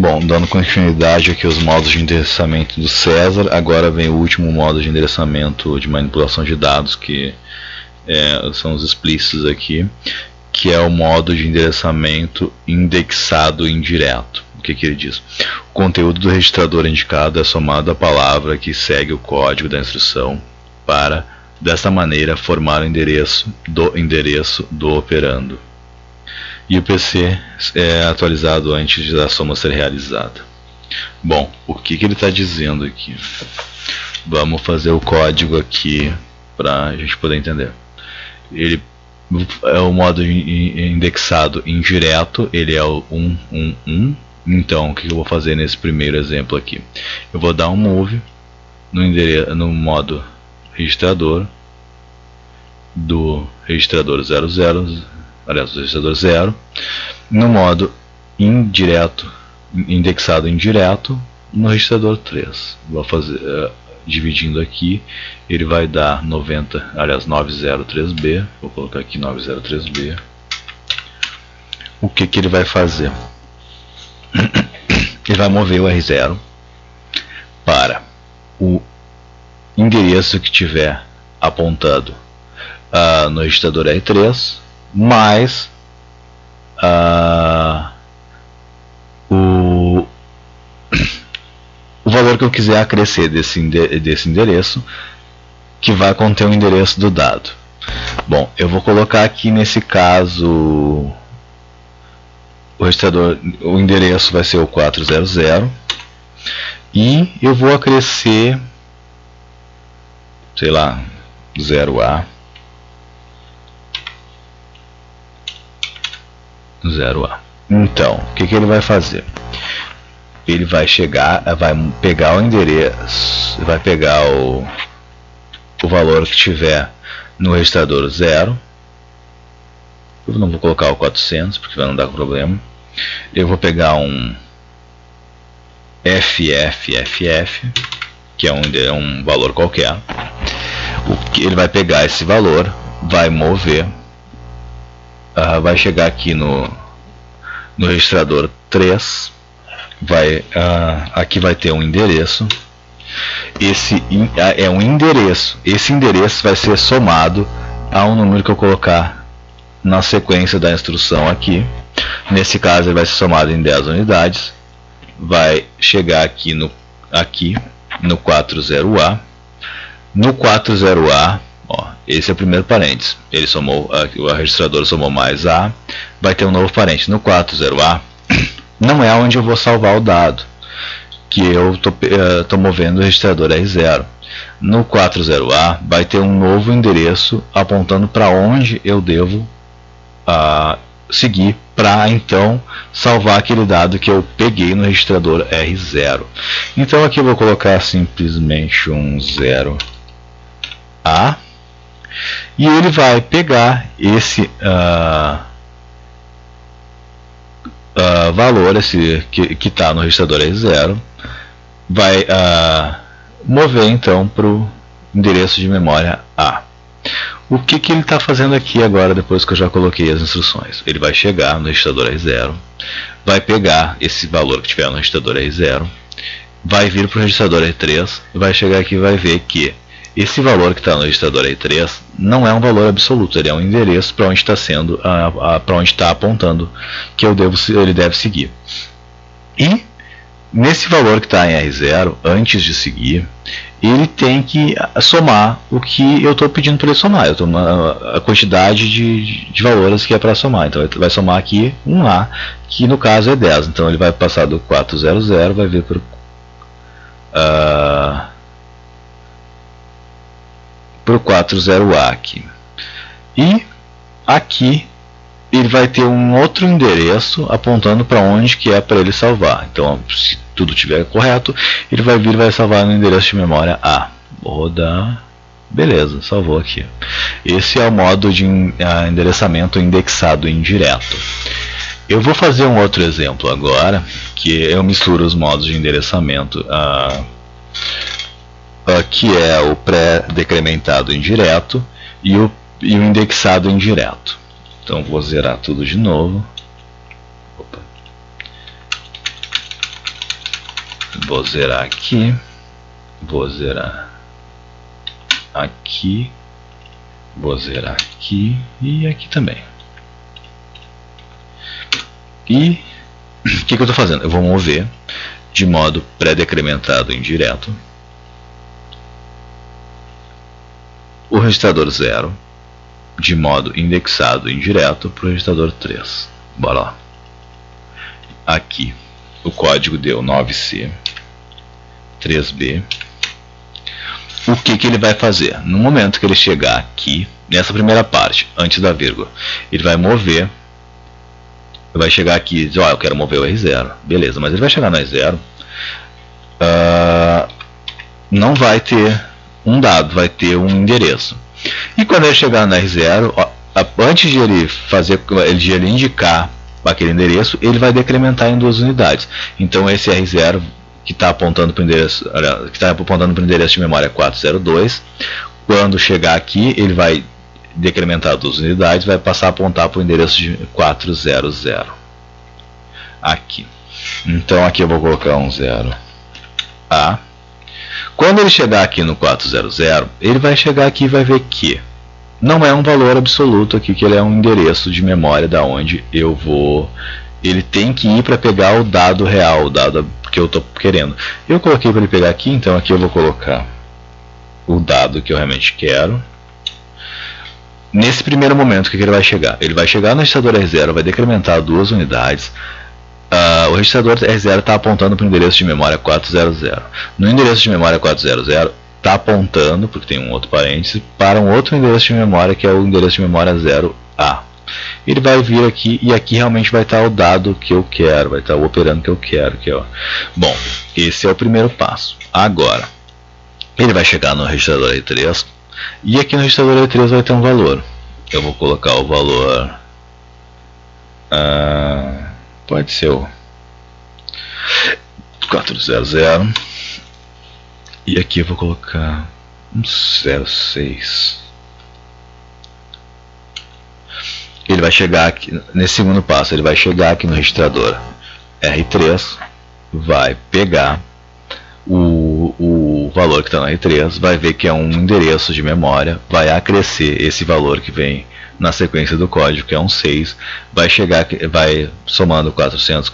Bom, dando continuidade aqui aos modos de endereçamento do César, agora vem o último modo de endereçamento de manipulação de dados, que são os explícitos aqui, que é o modo de endereçamento indexado indireto. O que ele diz? O conteúdo do registrador indicado é somado à palavra que segue o código da instrução para, dessa maneira, formar o endereço do operando. E o PC é atualizado antes da soma ser realizada. Bom, o que ele está dizendo aqui? Vamos fazer o código aqui para a gente poder entender. Ele é o modo indexado indireto, ele é o 111. Então, o que eu vou fazer nesse primeiro exemplo aqui? Eu vou dar um move no modo registrador do registrador 00, aliás, do registrador 0, no modo indireto, indexado indireto, no registrador 3. Vou fazer dividindo aqui, ele vai dar 903B. Vou colocar aqui 903B. O que ele vai fazer? Ele vai mover o R0 para o endereço que tiver apontado no registrador R3 mais o valor que eu quiser acrescer desse endereço, que vai conter o endereço do dado. Bom, eu vou colocar aqui nesse caso o endereço vai ser o 400 e eu vou acrescer, sei lá, 0A. Então, o que ele vai fazer? Ele vai vai pegar o endereço, vai pegar o valor que tiver no registrador 0. Eu não vou colocar o 400 porque vai não dar problema. Eu vou pegar um FFFF, que é um valor qualquer. Ele vai pegar esse valor, vai mover, vai chegar aqui no registrador 3, aqui vai ter um endereço. Esse é um endereço. Esse endereço vai ser somado a um número que eu colocar na sequência da instrução aqui. Nesse caso ele vai ser somado em 10 unidades. Vai chegar aqui no 40A. No 40A, ó, esse é o primeiro parênteses. Ele somou, o registrador somou mais A. Vai ter um novo parênteses. No 40A não é onde eu vou salvar o dado, que eu estou movendo o registrador R0. No 40A vai ter um novo endereço apontando para onde eu devo seguir para então salvar aquele dado que eu peguei no registrador R0. Então aqui eu vou colocar simplesmente um 0A e ele vai pegar esse valor que está no registrador R0, vai mover então para o endereço de memória A. O que ele está fazendo aqui agora, depois que eu já coloquei as instruções? Ele vai chegar no registrador R0, vai pegar esse valor que tiver no registrador R0, vai vir para o registrador R3, vai chegar aqui e vai ver que esse valor que está no registrador R3 não é um valor absoluto, ele é um endereço para onde está sendo, para onde está apontando que ele deve seguir. E nesse valor que está em R0, antes de seguir, ele tem que somar o que eu estou pedindo para ele somar. Eu estou a quantidade de valores que é para somar. Então ele vai somar aqui um A, que no caso é 10. Então ele vai passar do 400, vai vir para o 40A aqui. E aqui ele vai ter um outro endereço apontando para onde que é para ele salvar. Então, se tudo estiver correto, ele vai vir e vai salvar no endereço de memória A. Vou rodar. Beleza, salvou aqui. Esse é o modo de endereçamento indexado indireto. Eu vou fazer um outro exemplo agora, que eu misturo os modos de endereçamento, que é o pré-decrementado indireto e o indexado indireto. Então vou zerar tudo de novo. Opa. Vou zerar aqui, vou zerar aqui, vou zerar aqui e aqui também. E o que eu estou fazendo? Eu vou mover de modo pré-decrementado indireto o registrador 0 de modo indexado indireto para o registrador 3. Bora lá. Aqui o código deu 9C 3B. O que ele vai fazer? No momento que ele chegar aqui, nessa primeira parte, antes da vírgula, ele vai mover. Vai chegar aqui e dizer, eu quero mover o R0. Beleza, mas ele vai chegar no R0. Não vai ter um dado, vai ter um endereço. E quando ele chegar no R0, antes de ele indicar aquele endereço, ele vai decrementar em 2 unidades. Então esse R0 que está apontando para o endereço, de memória 402, quando chegar aqui, ele vai decrementar 2 unidades, vai passar a apontar para o endereço de 400 aqui. Então aqui eu vou colocar um 0A. Quando ele chegar aqui no 400, ele vai chegar aqui e vai ver que não é um valor absoluto aqui, que ele é um endereço de memória da onde eu vou. Ele tem que ir para pegar o dado real, o dado que eu estou querendo. Eu coloquei para ele pegar aqui, então aqui eu vou colocar o dado que eu realmente quero. Nesse primeiro momento, o que ele vai chegar? Ele vai chegar no registrador R0, vai decrementar 2 unidades. O registrador R0 está apontando para o endereço de memória 400. No endereço de memória 400, está apontando, porque tem um outro parêntese, para um outro endereço de memória, que é o endereço de memória 0A. Ele vai vir aqui e aqui realmente vai estar o dado que eu quero, vai estar o operando que eu quero. Aqui, ó. Bom, esse é o primeiro passo. Agora, ele vai chegar no registrador R3 e aqui no registrador R3 vai ter um valor. Eu vou colocar o valor, pode ser o 400 e aqui eu vou colocar um 06. Ele vai chegar aqui, nesse segundo passo, ele vai chegar aqui no registrador R3, vai pegar o valor que está no R3, vai ver que é um endereço de memória, vai acrescer esse valor que vem na sequência do código, que é um 6, vai chegar, vai somando 400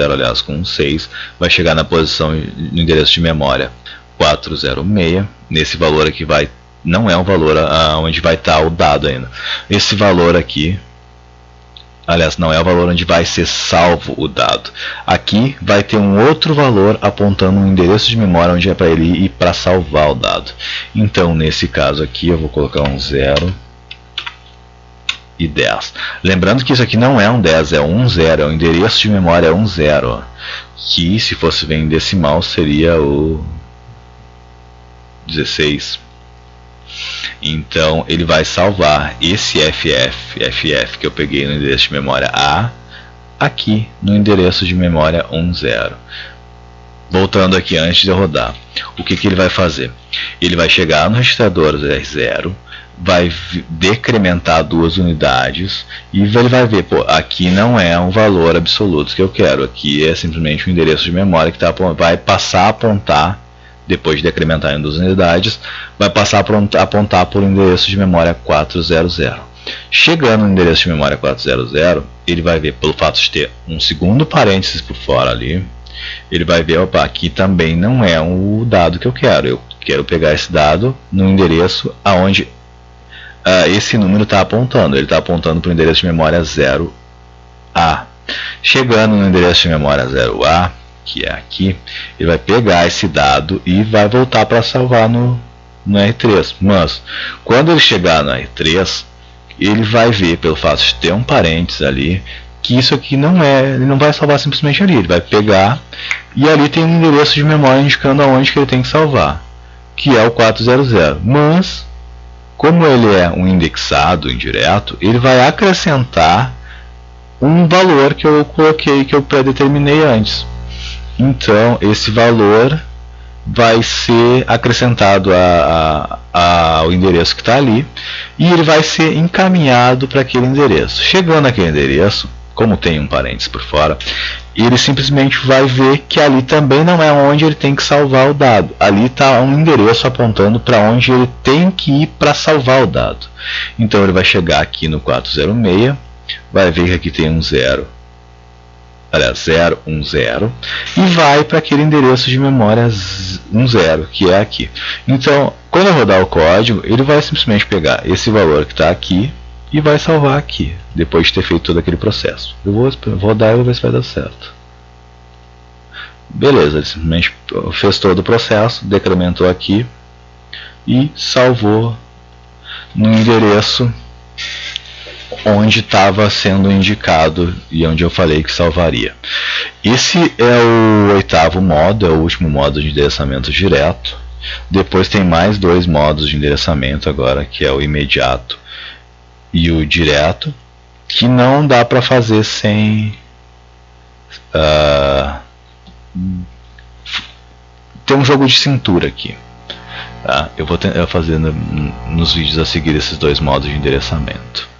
aliás, com um 6, vai chegar na posição no endereço de memória 406, nesse valor aqui não é um valor onde vai estar o dado ainda. Esse valor aqui, aliás, não é o valor onde vai ser salvo o dado. Aqui vai ter um outro valor apontando um endereço de memória onde é para ele ir para salvar o dado. Então, nesse caso aqui, eu vou colocar um 0 e 10. Lembrando que isso aqui não é um 10, é um 0, é o endereço de memória, é um 0. Que, se fosse ver em decimal, seria o 16. Então ele vai salvar esse FF que eu peguei no endereço de memória A aqui no endereço de memória 10. Voltando aqui antes de eu rodar, o que ele vai fazer? Ele vai chegar no registrador R0, vai decrementar 2 unidades e ele vai ver, aqui não é um valor absoluto que eu quero, aqui é simplesmente um endereço de memória que vai passar a apontar. Depois de decrementar em 2 unidades, vai passar a apontar por um endereço de memória 400. Chegando no endereço de memória 400, ele vai ver, pelo fato de ter um segundo parênteses por fora ali, ele vai ver, aqui também não é o dado que eu quero. Eu quero pegar esse dado no endereço aonde esse número está apontando. Ele está apontando para o endereço de memória 0A. Chegando no endereço de memória 0A, que é aqui, ele vai pegar esse dado e vai voltar para salvar no R3. Mas quando ele chegar no R3, ele vai ver, pelo fato de ter um parênteses ali, que isso aqui ele não vai salvar simplesmente ali, ele vai pegar e ali tem um endereço de memória indicando aonde que ele tem que salvar, que é o 400. Mas como ele é um indexado indireto, ele vai acrescentar um valor que eu coloquei, que eu pré-determinei antes. Então esse valor vai ser acrescentado ao endereço que está ali e ele vai ser encaminhado para aquele endereço. Chegando naquele endereço, como tem um parênteses por fora, ele simplesmente vai ver que ali também não é onde ele tem que salvar o dado. Ali está um endereço apontando para onde ele tem que ir para salvar o dado. Então ele vai chegar aqui no 406, vai ver que aqui tem um 0, aliás, 0, 1, 0, e vai para aquele endereço de memória 1, 0, que é aqui. Então, quando eu rodar o código, ele vai simplesmente pegar esse valor que está aqui e vai salvar aqui, depois de ter feito todo aquele processo. Eu vou rodar e vou ver se vai dar certo. Beleza, ele simplesmente fez todo o processo, decrementou aqui e salvou no endereço onde estava sendo indicado e onde eu falei que salvaria. Esse é o 8º modo, é o último modo de endereçamento direto. Depois tem mais 2 modos de endereçamento agora, que é o imediato e o direto, que não dá para fazer sem ter um jogo de cintura aqui. Tá? Eu vou fazer nos vídeos a seguir esses 2 modos de endereçamento.